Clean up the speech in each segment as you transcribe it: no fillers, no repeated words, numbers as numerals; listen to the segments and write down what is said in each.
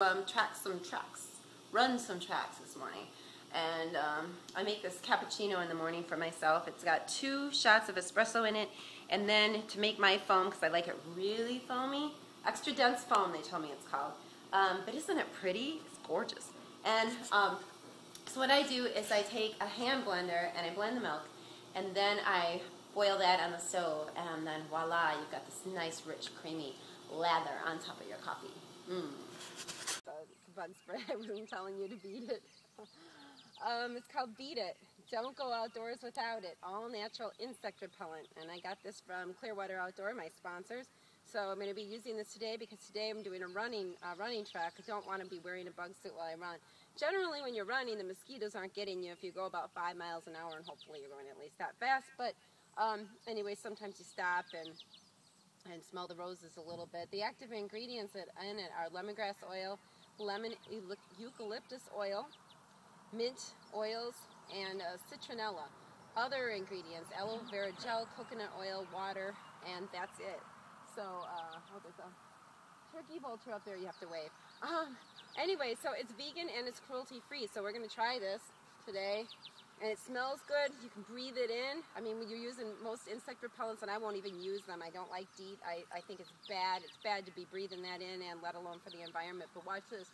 Run some tracks this morning, and I make this cappuccino in the morning for myself. It's got 2 shots of espresso in it, and then to make my foam, because I like it really foamy, extra dense foam they tell me it's called, but isn't it pretty? It's gorgeous. And so what I do is I take a hand blender and I blend the milk, and then I boil that on the stove, and then voila, you've got this nice rich creamy lather on top of your coffee. Bug spray. I wasn't telling you to beat it. It's called Beat It. Don't go outdoors without it. All natural insect repellent. And I got this from Clearwater Outdoor, my sponsors. So I'm going to be using this today because today I'm doing a running track. I don't want to be wearing a bug suit while I run. Generally when you're running, the mosquitoes aren't getting you if you go about 5 miles an hour, and hopefully you're going at least that fast. But anyway, sometimes you stop and smell the roses a little bit. The active ingredients in it are lemongrass oil, lemon eucalyptus oil, mint oils, and citronella. Other ingredients: aloe vera gel, coconut oil, water, and that's it. So, oh, there's a turkey vulture up there you have to wave. Anyway, so it's vegan and it's cruelty-free, so we're going to try this today. And it smells good. You can breathe it in. I mean, when you're using most insect repellents, and I won't even use them. I don't like DEET. I think it's bad. It's bad to be breathing that in, and let alone for the environment. But watch this.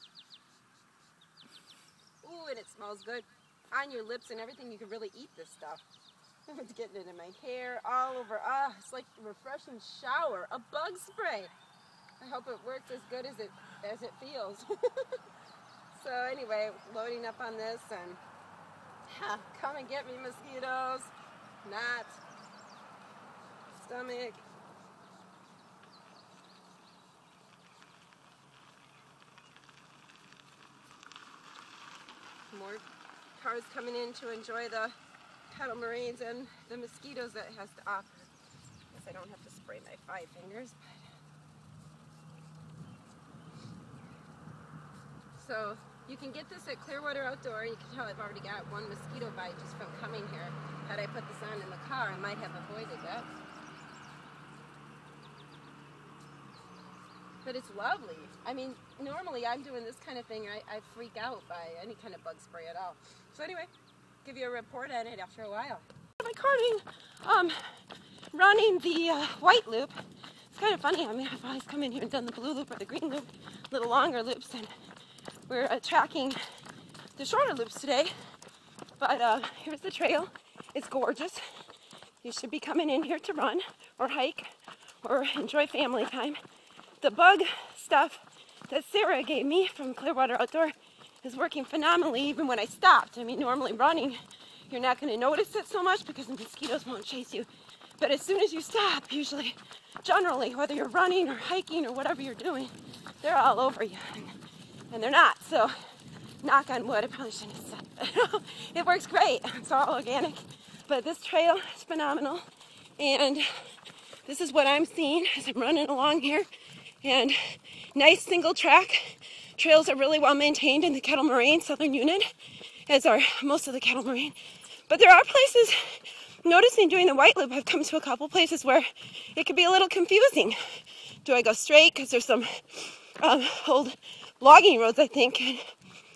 Ooh, and it smells good. On your lips and everything, you can really eat this stuff. It's getting it in my hair, all over. It's like a refreshing shower. A bug spray. I hope it works as good as it feels. So anyway, loading up on this, and come and get me, mosquitoes. Not. Stomach. More cars coming in to enjoy the Kettle Moraines and the mosquitoes that it has to offer. I guess I don't have to spray my 5 fingers. So you can get this at Clearwater Outdoor. You can tell I've already got 1 mosquito bite just from coming here. Had I put this on in the car, I might have avoided that. But it's lovely. I mean, normally I'm doing this kind of thing, I freak out by any kind of bug spray at all. So anyway, give you a report on it after a while. I'm recording, running the white loop. It's kind of funny. I mean, I've always come in here and done the blue loop or the green loop, a little longer loops, and we're tracking the shorter loops today. But here's the trail. It's gorgeous. You should be coming in here to run or hike or enjoy family time. The bug stuff that Sarah gave me from Clearwater Outdoor is working phenomenally even when I stopped. I mean, normally running, you're not going to notice it so much because the mosquitoes won't chase you. But as soon as you stop, usually, generally, whether you're running or hiking or whatever you're doing, they're all over you. And they're not, so knock on wood. I probably shouldn't have said that. It works great. It's all organic. But this trail is phenomenal. And this is what I'm seeing as I'm running along here. And nice single track. Trails are really well maintained in the Kettle Moraine Southern Unit, as are most of the Kettle Moraine. But there are places, noticing doing the white loop, I've come to a couple places where it could be a little confusing. Do I go straight? Because there's some old logging roads, I think, and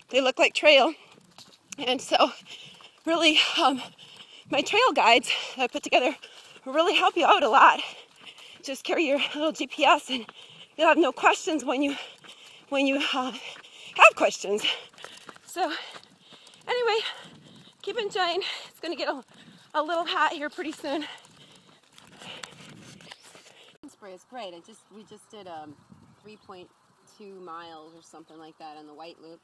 they look like trail. And so really my trail guides that I put together will really help you out a lot. Just carry your little GPS and you'll have no questions when you have questions. So anyway, keep enjoying. It's gonna get a little hot here pretty soon. Spray is great. We just did 3.2 miles or something like that on the white loop,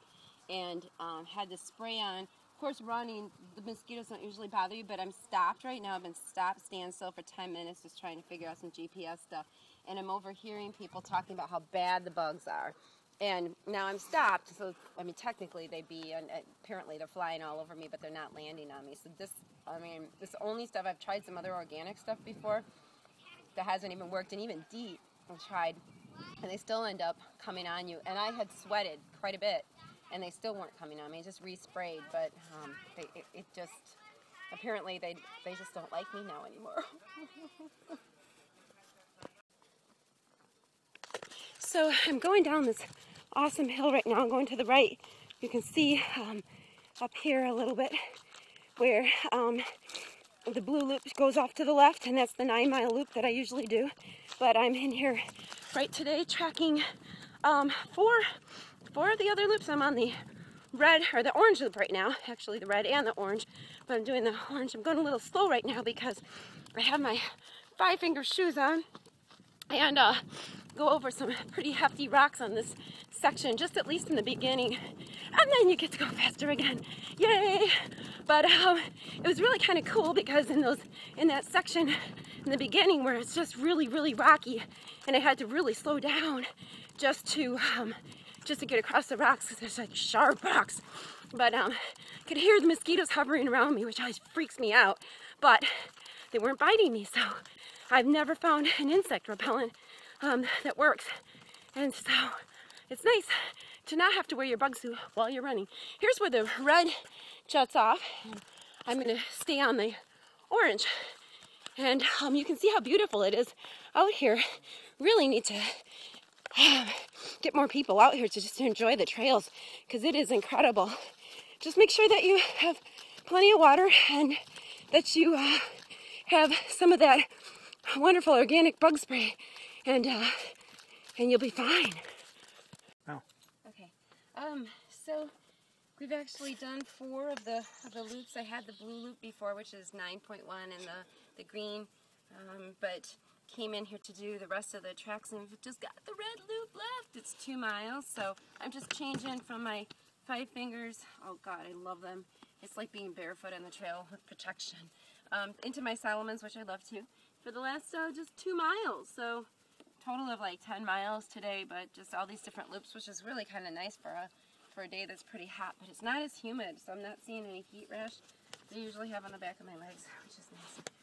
and had the spray on. Of course, running, the mosquitoes don't usually bother you, but I'm stopped right now. I've been stand still for 10 minutes just trying to figure out some GPS stuff, and I'm overhearing people talking about how bad the bugs are. And now I'm stopped, so I mean, technically they'd be, and apparently they're flying all over me, but they're not landing on me. So this, I mean, this only stuff. I've tried some other organic stuff before that hasn't even worked, and even DEET I've tried, and they still end up coming on you. And I had sweated quite a bit, and they still weren't coming on me. I just resprayed, but it just, apparently they just don't like me now anymore. So I'm going down this awesome hill right now. I'm going to the right. You can see up here a little bit where the blue loop goes off to the left, and that's the 9-mile loop that I usually do. But I'm in here right today tracking four of the other loops. I'm on the red, or the orange loop right now, actually the red and the orange, but I'm doing the orange. I'm going a little slow right now because I have my 5-finger shoes on and go over some pretty hefty rocks on this section, just at least in the beginning, and then you get to go faster again. Yay! But it was really kind of cool because in that section in the beginning where it's just really, really rocky, and I had to really slow down just to get across the rocks because there's like sharp rocks. But I could hear the mosquitoes hovering around me, which always freaks me out. But they weren't biting me, so I've never found an insect repellent that works. And so it's nice to not have to wear your bug suit while you're running. Here's where the red juts off. I'm going to stay on the orange. And you can see how beautiful it is out here. Really need to get more people out here to just enjoy the trails because it is incredible. Just make sure that you have plenty of water and that you have some of that wonderful organic bug spray, and you'll be fine. Oh. Okay. So we've actually done 4 of the loops. I had the blue loop before, which is 9.1, and the green, but came in here to do the rest of the tracks, and we've just got the red loop left. It's 2 miles, so I'm just changing from my 5 fingers. Oh God, I love them. It's like being barefoot on the trail with protection. Into my Solomons, which I love too, for the last just 2 miles. So total of like 10 miles today, but just all these different loops, which is really kind of nice for a day that's pretty hot, but it's not as humid, so I'm not seeing any heat rash they usually have on the back of my legs, which is nice.